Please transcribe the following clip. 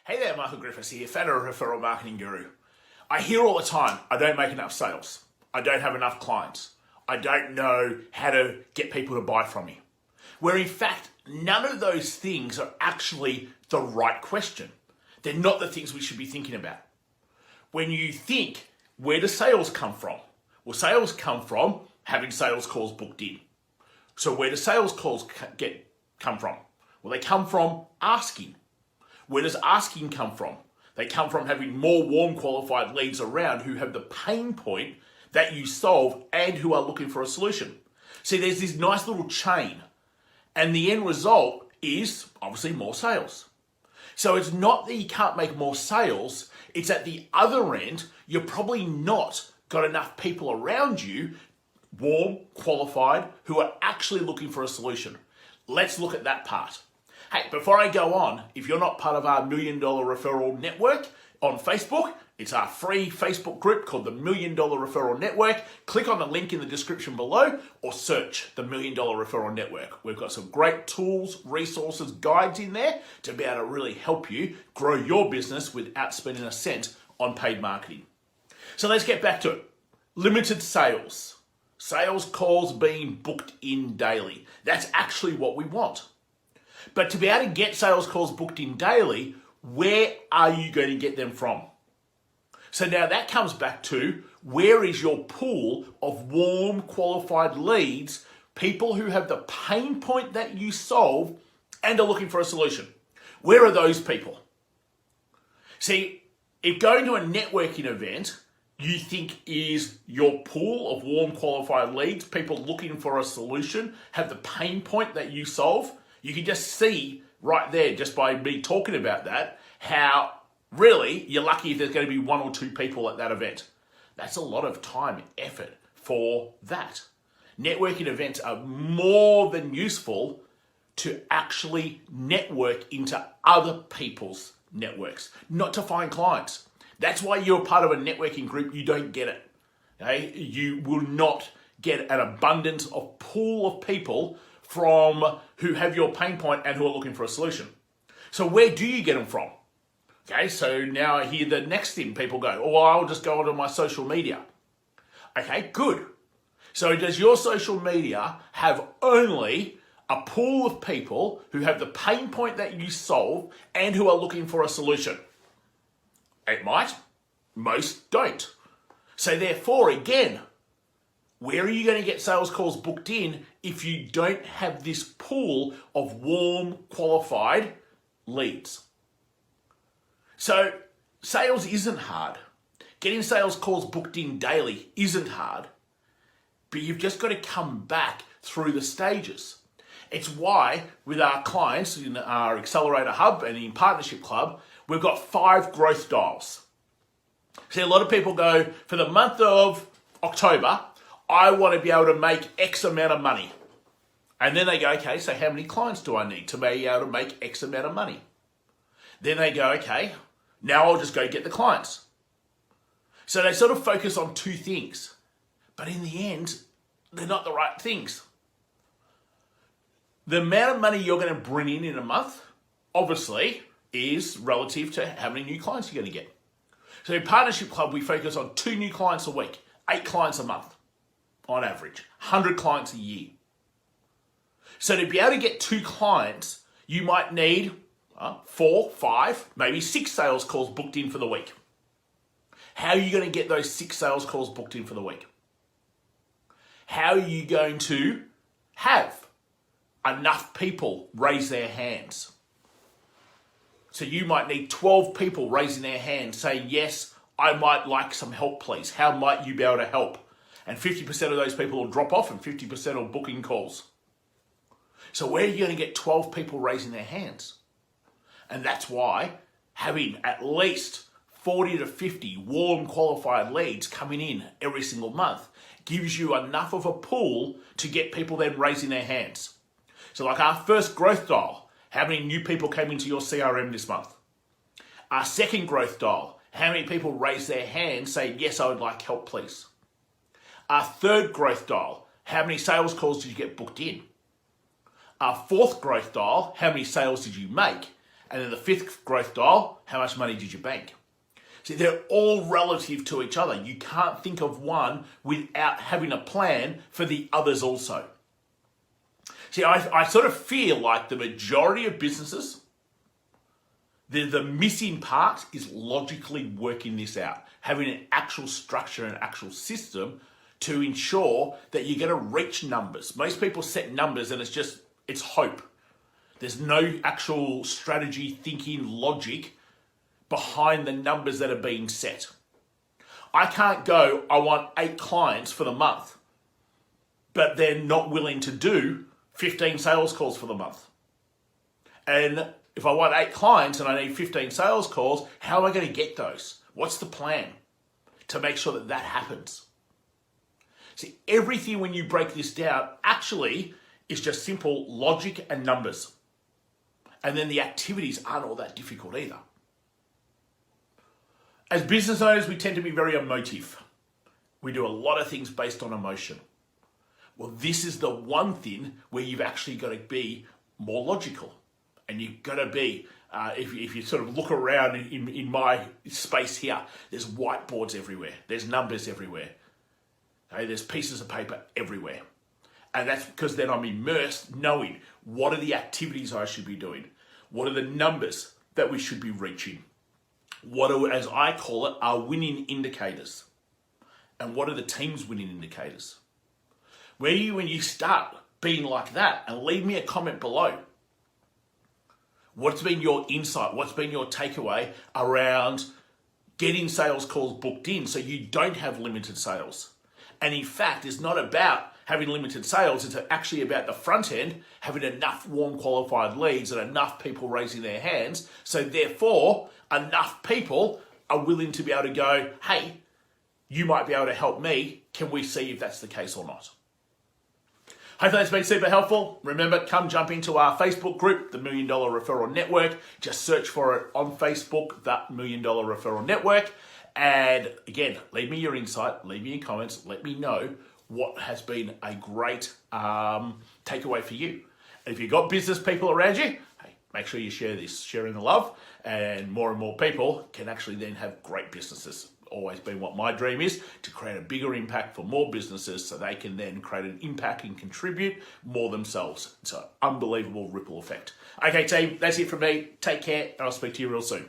Hey there, Michael Griffiths here, founder of Referral Marketing Guru. I hear all the time, I don't make enough sales. I don't have enough clients. I don't know how to get people to buy from me. Where in fact, none of those things are actually the right question. They're not the things we should be thinking about. When you think, where do sales come from? Well, sales come from having sales calls booked in. So where do sales calls come from? Well, they come from asking. Where does asking come from? They come from having more warm qualified leads around who have the pain point that you solve and who are looking for a solution. See, there's this nice little chain, and the end result is obviously more sales. So it's not that you can't make more sales, it's at the other end, you're probably not got enough people around you, warm, qualified, who are actually looking for a solution. Let's look at that part. Hey, before I go on, if you're not part of our $1 Million Referral Network on Facebook, it's our free Facebook group called the $1 Million Referral Network. Click on the link in the description below or search the $1 Million Referral Network. We've got some great tools, resources, guides in there to be able to really help you grow your business without spending a cent on paid marketing. So let's get back to it. Limited sales. Sales calls being booked in daily. That's actually what we want. But to be able to get sales calls booked in daily, where are you going to get them from? So now that comes back to, where is your pool of warm, qualified leads, people who have the pain point that you solve and are looking for a solution? Where are those people? See, if going to a networking event you think is your pool of warm, qualified leads, people looking for a solution, have the pain point that you solve, you can just see right there, just by me talking about that, how really you're lucky if there's going to be one or two people at that event. That's a lot of time and effort for that. Networking events are more than useful to actually network into other people's networks, not to find clients. That's why you're part of a networking group. You don't get it. Okay? You will not get an abundance of pool of people from who have your pain point and who are looking for a solution. So where do you get them from? Okay, so now I hear the next thing people go, oh, I'll just go onto my social media. Okay, good. So does your social media have only a pool of people who have the pain point that you solve and who are looking for a solution? It might. Most don't. So therefore, again, where are you going to get sales calls booked in if you don't have this pool of warm, qualified leads? So sales isn't hard. Getting sales calls booked in daily isn't hard, but you've just got to come back through the stages. It's why with our clients in our Accelerator Hub and in Partnership Club, we've got 5 growth dials. See, a lot of people go, for the month of October, I want to be able to make X amount of money. And then they go, okay, so how many clients do I need to be able to make X amount of money? Then they go, okay, now I'll just go get the clients. So they sort of focus on 2 things, but in the end, they're not the right things. The amount of money you're going to bring in a month, obviously, is relative to how many new clients you're going to get. So in Partnership Club, we focus on 2 new clients a week, 8 clients a month on average, 100 clients a year. So to be able to get 2 clients, you might need 4, 5, maybe 6 sales calls booked in for the week. How are you going to get those 6 sales calls booked in for the week? How are you going to have enough people raise their hands? So you might need 12 people raising their hands saying, yes, I might like some help, please. How might you be able to help? And 50% of those people will drop off and 50% will book in calls. So where are you going to get 12 people raising their hands? And that's why having at least 40 to 50 warm qualified leads coming in every single month gives you enough of a pool to get people then raising their hands. So like our first growth dial, how many new people came into your CRM this month? Our second growth dial, how many people raised their hand saying, yes, I would like help, please? Our third growth dial, how many sales calls did you get booked in? Our fourth growth dial, how many sales did you make? And then the fifth growth dial, how much money did you bank? See, they're all relative to each other. You can't think of one without having a plan for the others also. See, I sort of feel like the majority of businesses, the missing part is logically working this out, having an actual structure and actual system to ensure that you're going to reach numbers. Most people set numbers and it's hope. There's no actual strategy, thinking, logic behind the numbers that are being set. I can't go, I want 8 clients for the month, but they're not willing to do 15 sales calls for the month. And if I want 8 clients and I need 15 sales calls, how am I going to get those? What's the plan to make sure that that happens? See, everything when you break this down actually is just simple logic and numbers. And then the activities aren't all that difficult either. As business owners, we tend to be very emotive. We do a lot of things based on emotion. Well, this is the one thing where you've actually got to be more logical. And you've got to be, if you sort of look around in my space here, there's whiteboards everywhere. There's numbers everywhere. Okay? There's pieces of paper everywhere. And that's because then I'm immersed knowing what are the activities I should be doing. What are the numbers that we should be reaching? What are, as I call it, our winning indicators? And what are the team's winning indicators? When you start being like that, and leave me a comment below. What's been your insight? What's been your takeaway around getting sales calls booked in so you don't have limited sales? And in fact, it's not about having limited sales. It's actually about the front end, having enough warm qualified leads and enough people raising their hands. So therefore, enough people are willing to be able to go, hey, you might be able to help me. Can we see if that's the case or not? Hopefully that's been super helpful. Remember, come jump into our Facebook group, the $1 Million Referral Network. Just search for it on Facebook, the $1 Million Referral Network. And again, leave me your insight, leave me your comments, let me know what has been a great takeaway for you. And if you've got business people around you, hey, make sure you share this, sharing the love, and more people can actually then have great businesses. Always been what my dream is, to create a bigger impact for more businesses so they can then create an impact and contribute more themselves. It's an unbelievable ripple effect. Okay, team, that's it from me. Take care, and I'll speak to you real soon.